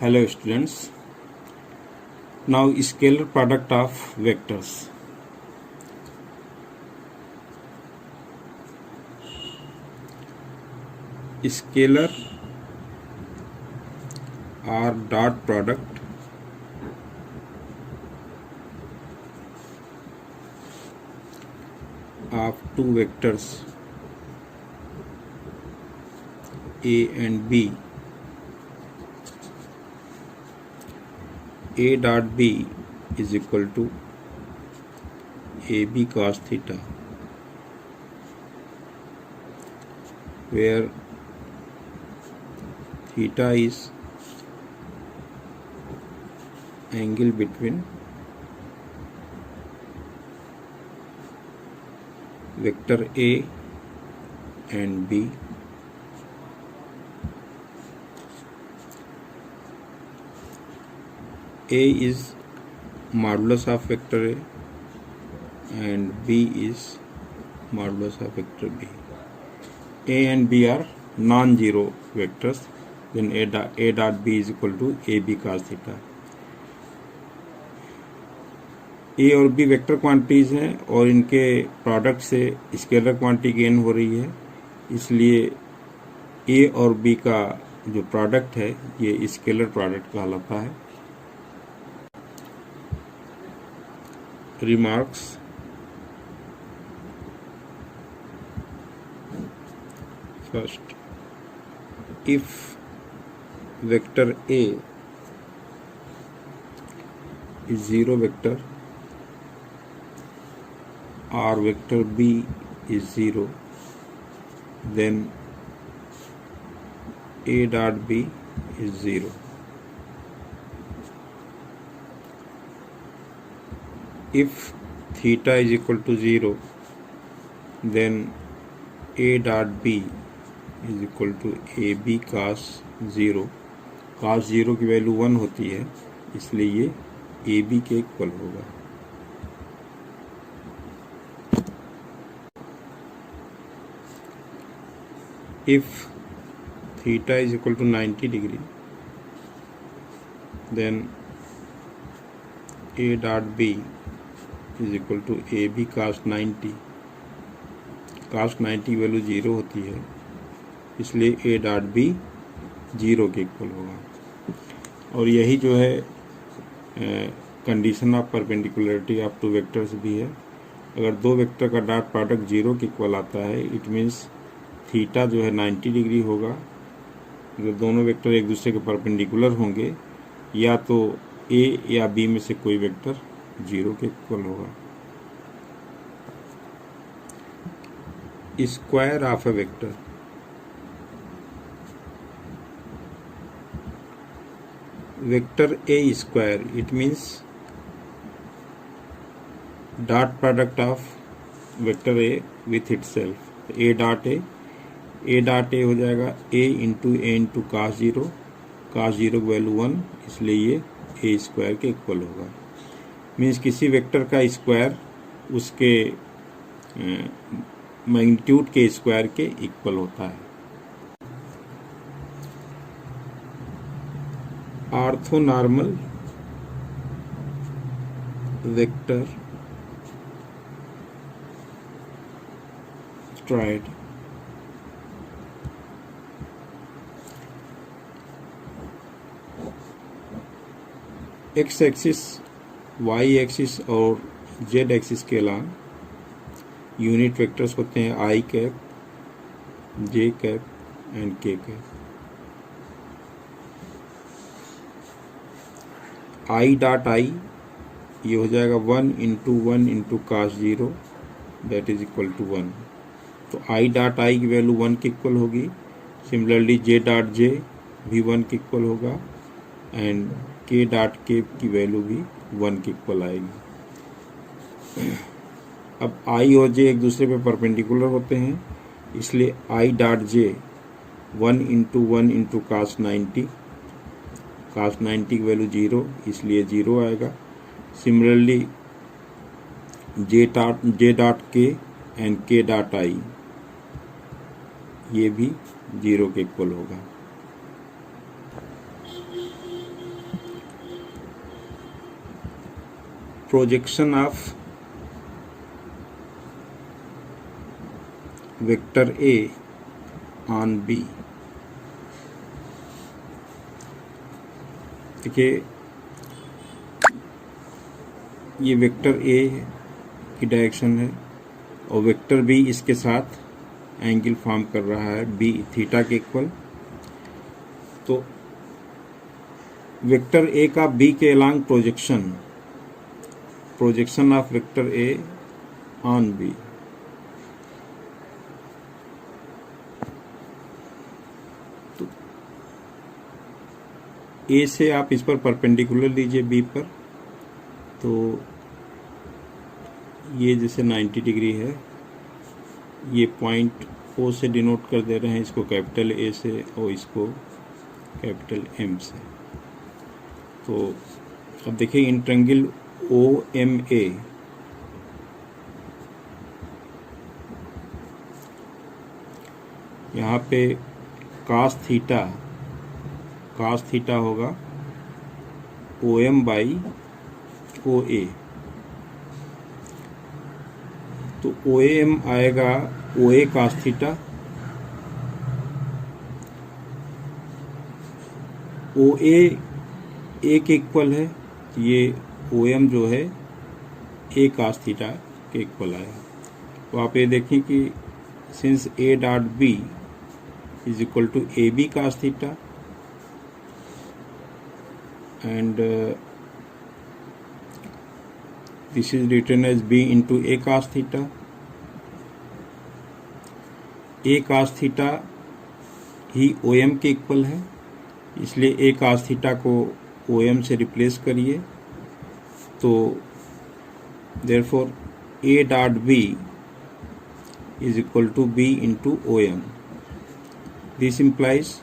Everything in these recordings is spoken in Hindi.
Hello students. Now scalar product of vectors. Scalar are dot product of two vectors A and B. A dot B is equal to AB cos theta, where theta is angle between vector A and B. A is modulus of vector A and B is modulus of vector B. A and B are non-zero vectors, then A dot B is equal to AB cos theta. A और B वेक्टर क्वांटिटीज हैं और इनके प्रोडक्ट से स्केलर क्वांटिटी गेन हो रही है, इसलिए A और B का जो प्रोडक्ट है ये स्केलर प्रोडक्ट कहलाता है. Remarks. First, if vector A is zero vector or vector B is zero, then A dot B is zero. If theta is equal to 0, then A dot B is equal to AB cos 0. cos 0 की वैल्यू 1 होती है, इसलिए ये AB के इक्वल होगा. If theta is equal to 90 degree, then A dot B is equal to AB cos 90. cos 90 की वैल्यू 0 होती है, इसलिए A डॉट B 0 के इक्वल होगा. और यही जो है condition of perpendicularity of two vectors भी है. अगर दो वेक्टर का डॉट प्रोडक्ट 0 के इक्वल आता है, इट मीन्स थीटा जो है 90 डिग्री होगा. अगर दोनों वेक्टर एक दूसरे के परपेंडिकुलर होंगे, या तो A या B में से कोई वेक्टर 0 के इक्वल होगा. Square of a vector. Vector A square, it means dot product of vector A with itself. A dot A हो जाएगा A इंटू cos 0. cos 0 की वैल्यू 1, इसलिए ये A स्क्वायर के इक्वल होगा. मीन्स किसी वेक्टर का स्क्वायर उसके मैग्नीट्यूड के स्क्वायर के इक्वल होता है. Orthonormal vector triad. X axis, y axis और जेड एक्सिस के अलावा यूनिट वेक्टर्स होते हैं i cap, j cap and k cap. I dot i ये हो जाएगा 1 into cos 0, that is equal to 1. तो आई डॉट आई की वैल्यू 1 के इक्वल होगी. सिमिलरली जे डॉट जे भी 1 के इक्वल होगा एंड के डॉट के की वैल्यू भी 1 के इक्वल आएगी. अब आई और जे एक दूसरे पे परपेंडिकुलर होते हैं, इसलिए I dot J 1 into cos 90. cos 90 की वैल्यू 0, इसलिए 0 आएगा. सिमिलरली जे डॉट के एंड के डॉट आई ये भी 0 के इक्वल होगा. projection of vector A on B। देखिए ये वेक्टर A की डायरेक्शन है और वेक्टर B इसके साथ एंगल फॉर्म कर रहा है B थीटा के इक्वल। तो वेक्टर A का B के along projection of vector A on B। तो A से आप इस पर परपेंडिकुलर लीजिए B पर, तो ये जैसे 90 डिग्री है, ये पॉइंट O से डिनोट कर दे रहे हैं, इसको कैपिटल A से और इसको कैपिटल M से। तो अब देखिए इन ट्रायंगल OMA यहाँ पे cos थीटा होगा OM बाई OA। तो OM आएगा OA cos theta, OA A के इक्वल है, ये OM जो है A cos थीटा के इक्वल आया। तो आप ये देखें कि since A dot B is equal to AB cos theta and this is written as B into A cos theta. A cos theta ही OM के इक्वल है, इसलिए A cos थीटा को OM से रिप्लेस करिए। तो therefore A dot B is equal to B into OM। This implies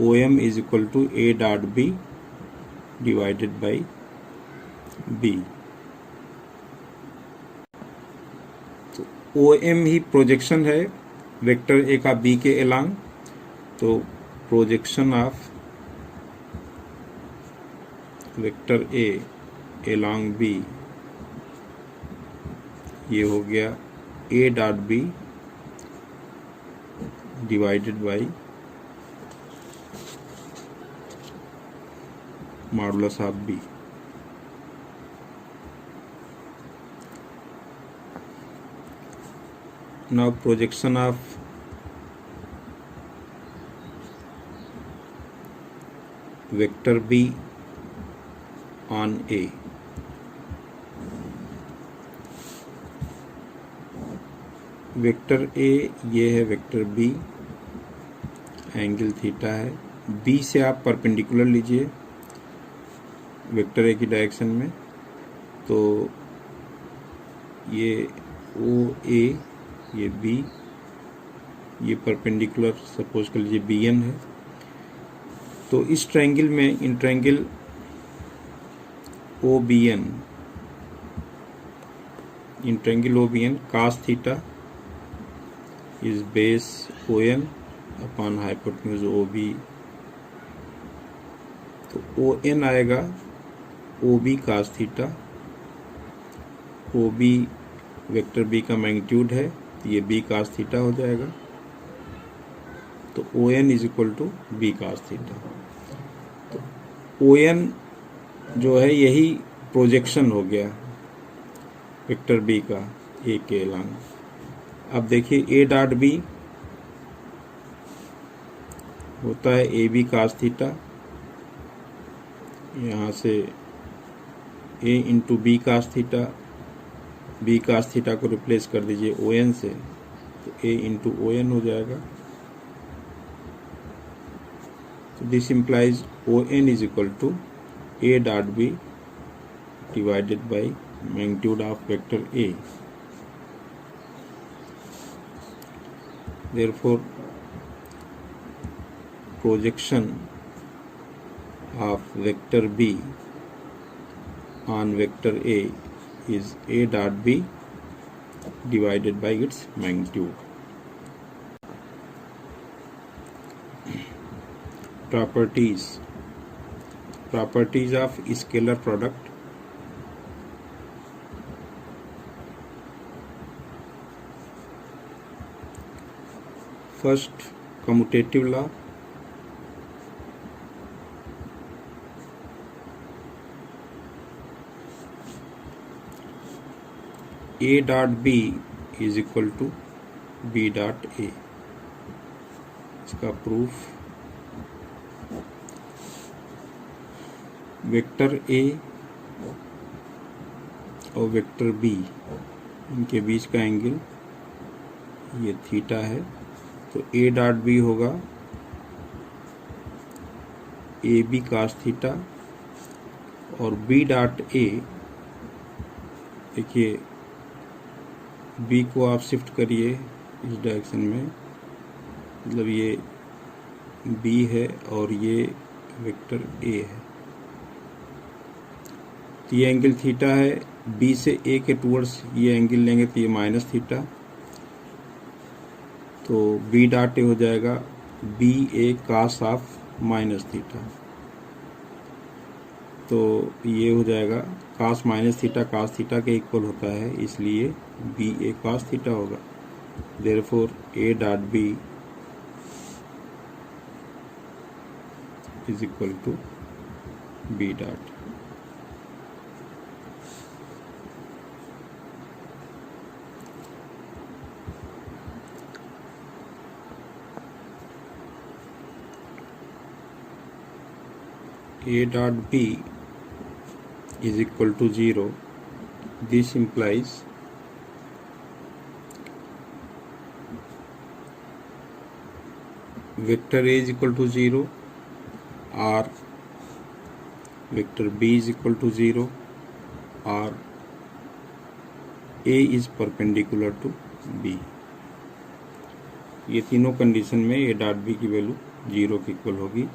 OM is equal to A dot B divided by B। तो OM ही प्रोजेक्शन है वेक्टर A का B के अलोंग। तो projection of vector A along B ये हो गया A dot B divided by modulus of B। Now projection of vector B on A। Vector A ये है वेक्टर B, एंगल थीटा है। B से आप परपेंडिकुलर लीजिए वेक्टर A की डायरेक्शन में, तो ये OA ये B, ये परपेंडिकुलर सपोज कर लीजिए BN है। तो इस ट्रायंगल में in triangle OBN in triangle OBN cos theta is base ON upon hypotenuse OB। तो ON आएगा OB cos theta, OB vector B का मैग्नीट्यूड है, ये B cos theta हो जाएगा। तो ON is equal to B cos theta। तो ON जो है यही प्रोजेक्शन हो गया वेक्टर B का A के अलोंग। अब देखिए A डॉट B होता है AB cos थीटा, यहाँ से A into B cos theta, B cos थीटा को रिप्लेस कर दीजिए ON से, तो A इंटू ON हो जाएगा। तो this implies ON is equal to A dot B divided by magnitude of vector A। Therefore, projection of vector B on vector A is A dot B divided by its magnitude। Properties of scalar product। First commutative law, A dot B is equal to B dot A. इसका प्रूफ, वेक्टर ए और वेक्टर बी, इनके बीच का एंगल ये थीटा है, तो ए डॉट बी होगा ए बी कास थीटा, और बी डॉट ए, देखिए बी को आप शिफ्ट करिए इस डायरेक्शन में, मतलब ये बी है और ये वेक्टर ए है, तो ये एंगल थीटा है। बी से ए के टूवर्ड्स ये एंगल लेंगे तो ये माइनस थीटा, तो बी डॉट ए हो जाएगा B A cos of minus theta, तो ये हो जाएगा cos minus theta cos theta के इक्वल होता है, इसलिए बी ए कास थीटा होगा। Therefore A dot B is equal to B dot. A dot B is equal to 0. This implies vector A is equal to 0 or vector B is equal to 0 or A is perpendicular to B। ये तीनों कंडीशन में A डॉट B की वैल्यू 0 के इक्वल होगी,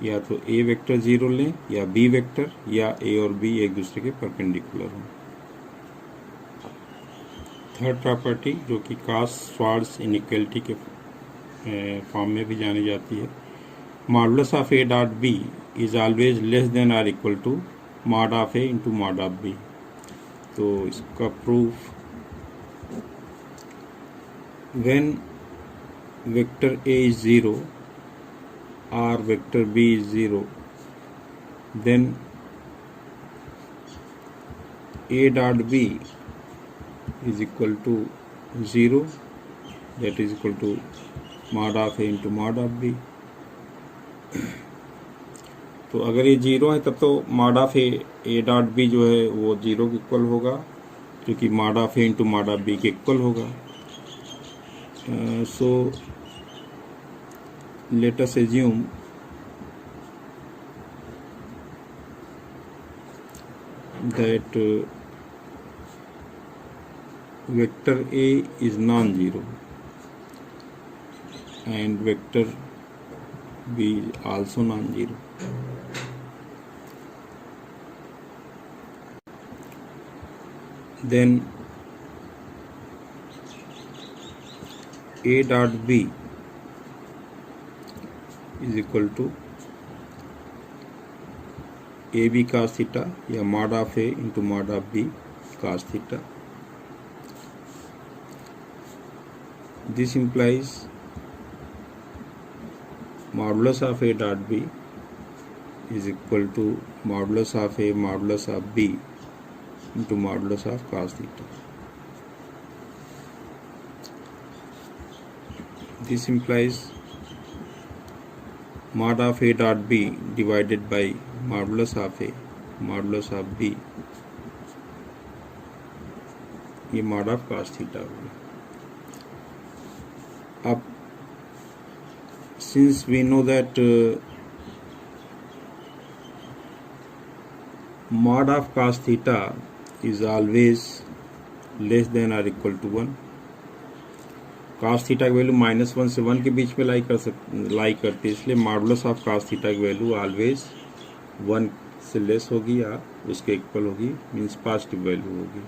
या तो ए वेक्टर 0 लें या बी वेक्टर, या ए और बी एक दूसरे के परपेंडिकुलर हों। थर्ड प्रॉपर्टी जो कि कास-श्वार्ट्ज इनइक्वालिटी के फॉर्म में भी जानी जाती है, modulus of A dot B is always less than or equal to mod of A into mod of B. तो इसका proof, when vector A is 0 or vector B is 0, then A dot B is equal to 0, that is equal to mod of A into mod of B। तो अगर ये 0 है तब तो mod of A dot B जो है वो 0 के इक्वल होगा, क्योंकि mod of A into mod of B के इक्वल होगा। So let us assume that vector A is non-zero and vector B is also non-zero. Then A dot B is equal to A B cos theta या mod of A into mod of B cos theta. This implies modulus of A dot B is equal to modulus of A modulus of B into modulus of cos theta. This implies mod of A dot B divided by modulus of A modulus of B, ये mod of cos theta होगा। अब since we know that mod of cos theta is always less than or equal to 1, cos theta की वैल्यू -1 से 1 के बीच में लाई करती है, इसलिए मॉडुलस ऑफ कास थीटा की वैल्यू ऑलवेज 1 से लेस होगी या उसके इक्वल होगी, मीन्स पॉजिटिव वैल्यू होगी।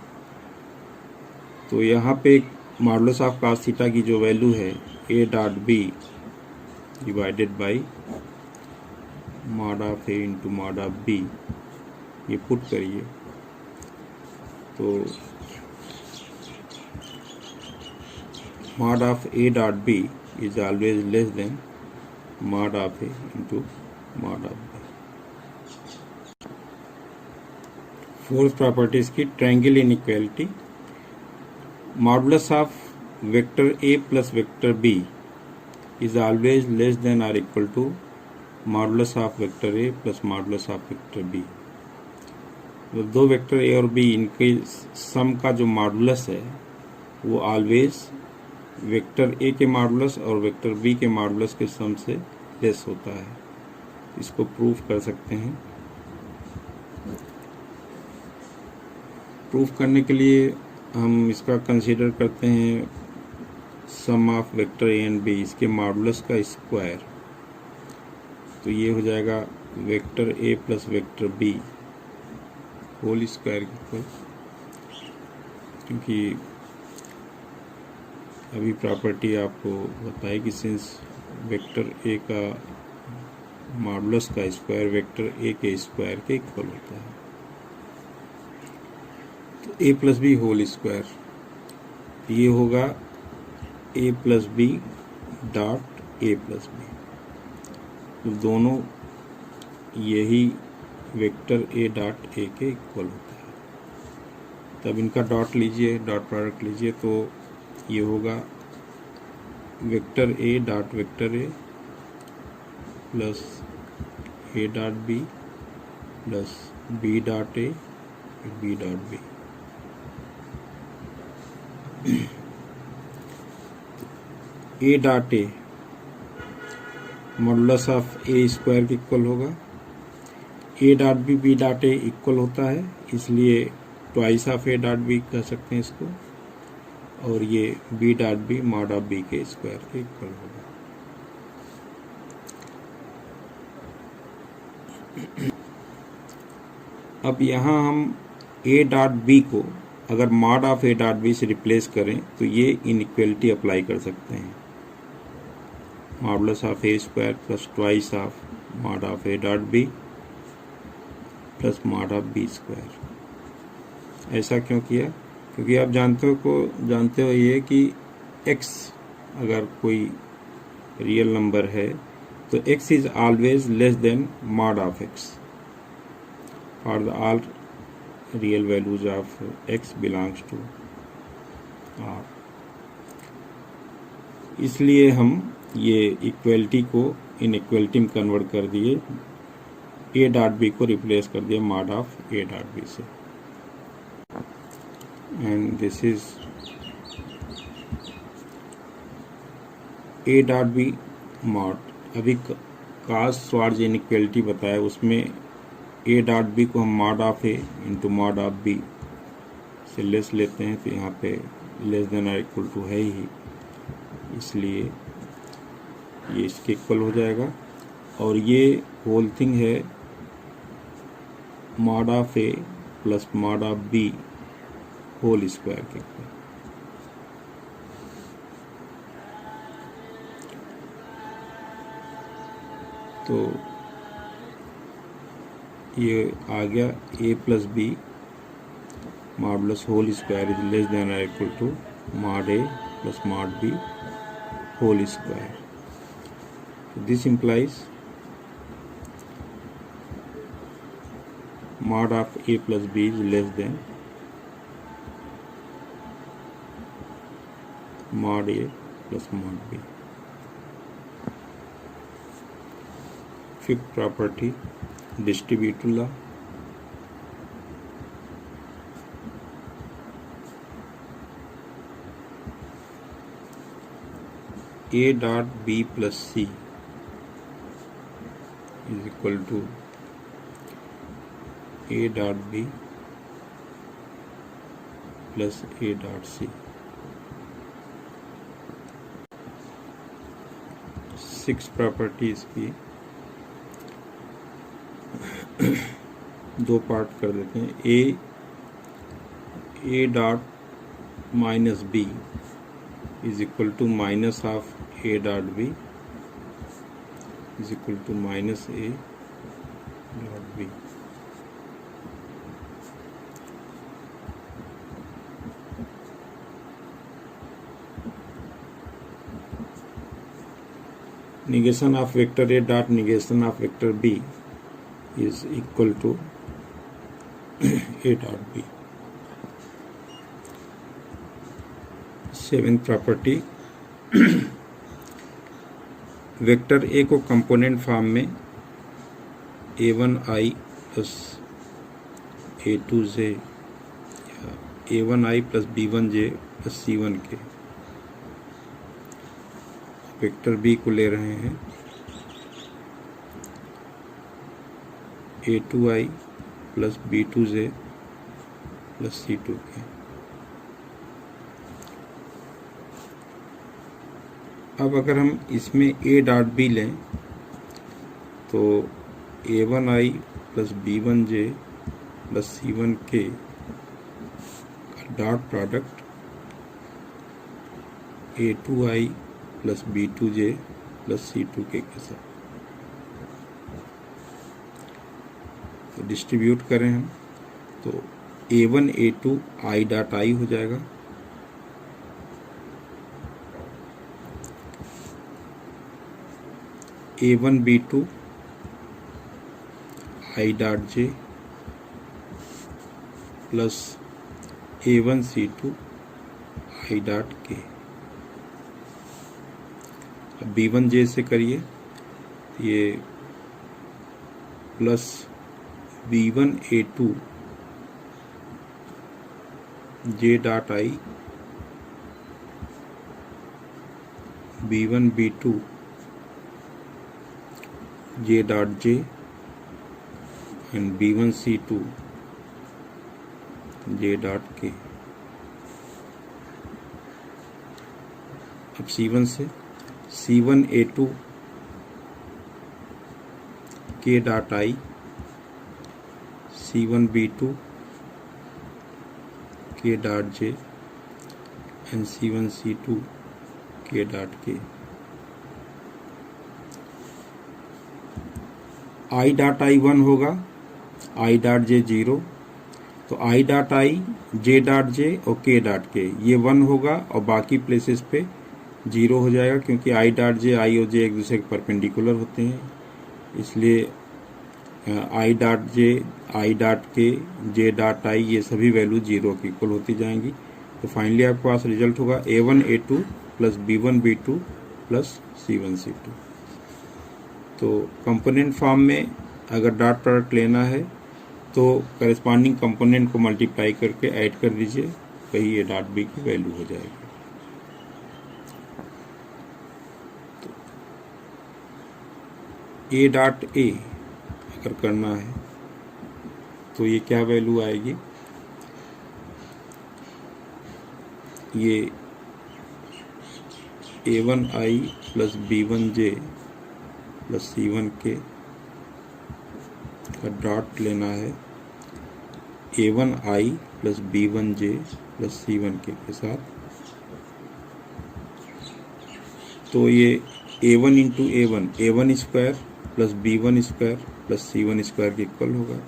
तो यहाँ पे मॉडुलस ऑफ कास थीटा की जो वैल्यू है A dot B divided by mod of A into mod of B, ये पुट करिए तो mod of A dot B is always less than mod of A into mod of B. Fourth property इसकी triangle inequality, modulus of vector A plus vector B is always less than or equal to modulus of vector A plus modulus of vector B। तो दो वेक्टर A और B, इनके सम का जो मॉडुलस है वो ऑलवेज वेक्टर A के मॉडुलस और वेक्टर B के मॉडुलस के सम से लेस होता है। इसको प्रूफ कर सकते हैं। प्रूफ करने के लिए हम इसका कंसीडर करते हैं sum of vector A and B, इसके मॉडुलस का स्क्वायर। तो ये हो जाएगा vector A plus vector B whole square equal, क्योंकि अभी प्रॉपर्टी आपको बताई कि सिंस वेक्टर A का मॉडुलस का स्क्वायर वेक्टर A के स्क्वायर के इक्वल होता है, तो A plus B whole square, ये होगा A plus B dot A plus B। तो दोनों यही वेक्टर A डॉट A के इक्वल होता है। तब इनका डॉट लीजिए, डॉट प्रोडक्ट लीजिए, तो ये होगा vector A dot vector A plus A dot B plus B dot A B dot B। A dot A modulus of A square के इक्वल होगा, A dot B B dot A equal होता है, इसलिए twice of A dot B कह सकते हैं इसको, और ये B dot B mod of B के स्क्वायर के इक्वल होगा। अब यहाँ हम A डॉट B को अगर mod of A dot B से रिप्लेस करें तो ये इनइक्वालिटी अप्लाई कर सकते हैं, modulus of A square plus twice of mod of A dot B plus mod of B square. ऐसा क्यों किया? क्योंकि आप जानते हो ये कि x अगर कोई रियल नंबर है तो x is always less than mod of x for the all real values of x belongs to R। इसलिए हम ये इक्वलिटी को इनइक्वलिटी में कन्वर्ट कर दिए, A डॉट B को रिप्लेस कर दिया mod of A dot B से, and this is A dot B mod. अभी कास्ट स्वार्ज इनइक्वलिटी बताया, उसमें A डॉट B को हम mod of A into mod of B से लेस लेते हैं, तो यहाँ पे less than or equal to है ही, इसलिए ये इसके इक्वल हो जाएगा। और ये होल थिंग है mod of A plus mod of B whole square के इक्वल। तो ये आ गया A plus B modulus whole square is less than or equal to mod A plus mod B whole square. This implies mod of A plus B is less than mod A plus mod B. Fifth property, distributive law. A dot B plus C is equal to A dot B plus A dot C। Six properties की दो पार्ट कर देते हैं। A dot minus B is equal to minus of A dot B is equal to minus A dot B। negation of vector A dot negation of vector B is equal to A dot B. Seventh property, vector A को कंपोनेंट फॉर्म में a1i प्लस a2j या a1i plus b1j plus c1k, vector B को ले रहे हैं a2i plus b2j plus c2k। अब अगर हम इसमें a डॉट बी लें तो a1i plus b1j plus c1k का dot product a2i plus b2j plus c2k के साथ तो डिस्ट्रीब्यूट करें हम तो a1 a2 i dot i हो जाएगा, a1 b2 i dot j plus a1 c2 i dot k। अब b1 j से करिए, ये plus b1 a2 j dot i b1 b2 j dot j and b1 c2 j dot k। अब c1 से c1 a2 k dot i c1 b2 k dot j and c1 c2 k dot k। i dot i 1 होगा, i डॉट j 0, तो i dot i j dot j और k डॉट k ये 1 होगा और बाकी प्लेसेस पे 0 हो जाएगा, क्योंकि i डॉट j i और j एक दूसरे के परपेंडिकुलर होते हैं, इसलिए i dot j i dot k j dot i ये सभी वैल्यू 0 की इक्वल होती जाएंगी। तो फाइनली आपके पास रिजल्ट होगा a1 a2 plus b1 b2 plus c1 c2। तो कंपोनेंट फॉर्म में अगर डॉट प्रोडक्ट लेना है तो करेस्पॉन्डिंग कंपोनेंट को मल्टीप्लाई करके ऐड कर दीजिए, वही ए डॉट बी की वैल्यू हो जाएगी। तो ए डॉट ए अगर करना है तो ये क्या वैल्यू आएगी, ये a1i plus b1j plus c1k का डॉट लेना है a1i plus b1j plus c1k के साथ, तो ये a1 इंटू a1 square plus b1 square plus c1 square के इक्वल होगा,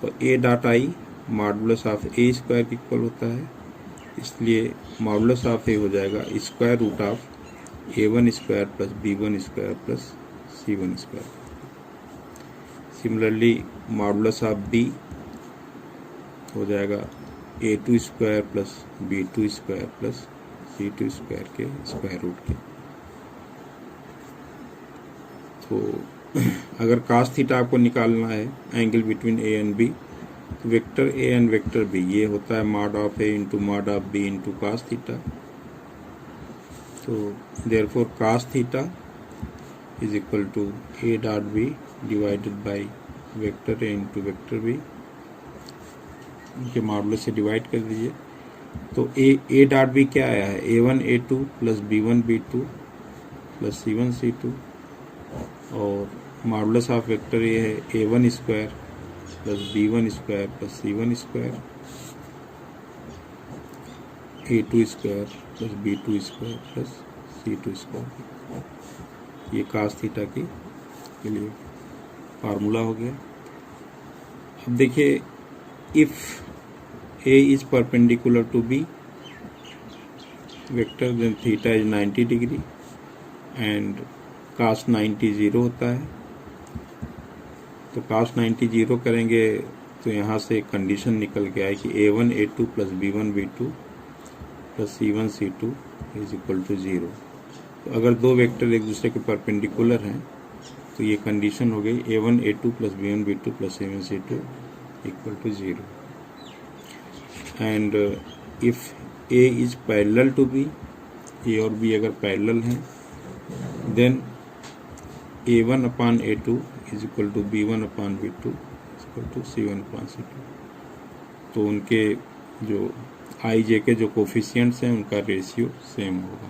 और a dot i modulus of a square के इक्वल होता है, इसलिए मॉडुलस ऑफ a हो जाएगा square root of a1 square plus b1 square plus c1 square. Similarly modulus of b हो जाएगा a2 square plus b2 square plus c2 square के स्क्वायर रूट के। तो अगर cos थीटा आपको निकालना है angle between a and b, तो vector a and vector b ये होता है mod of a into mod of b into cos theta. तो therefore cos theta is equal to a dot b divided by vector a into vector b, इनके मॉडुलस से डिवाइड कर दीजिए। तो a डॉट b क्या आया है, a1 a2 plus b1 b2 plus c1 c2, और मॉडुलस ऑफ वेक्टर ये है a1 square plus b1 square plus c1 square, a2 square plus b2 square plus c2 square. ये cos थीटा के लिए फार्मूला हो गया। अब देखिए, if a is perpendicular to b vector then theta is 90 degree and cos 90 0 होता है। तो कास्ट 90 0 करेंगे तो यहाँ से एक कंडीशन निकल के आए कि A1 A2 plus B1 B2 plus C1 C2 is equal to 0। तो अगर दो वेक्टर एक दूसरे के परपेंडिकुलर हैं तो ये कंडीशन हो गई A1 A2 plus B1 B2 plus C1 C2 equal to 0। And if A is parallel to B, A और B अगर पैरेलल हैं, then A1 upon A2 is equal to B1 upon B2 is equal to C1 upon C2। तो उनके जो i j के जो कोफिशिएंट्स हैं उनका रेशियो सेम होगा।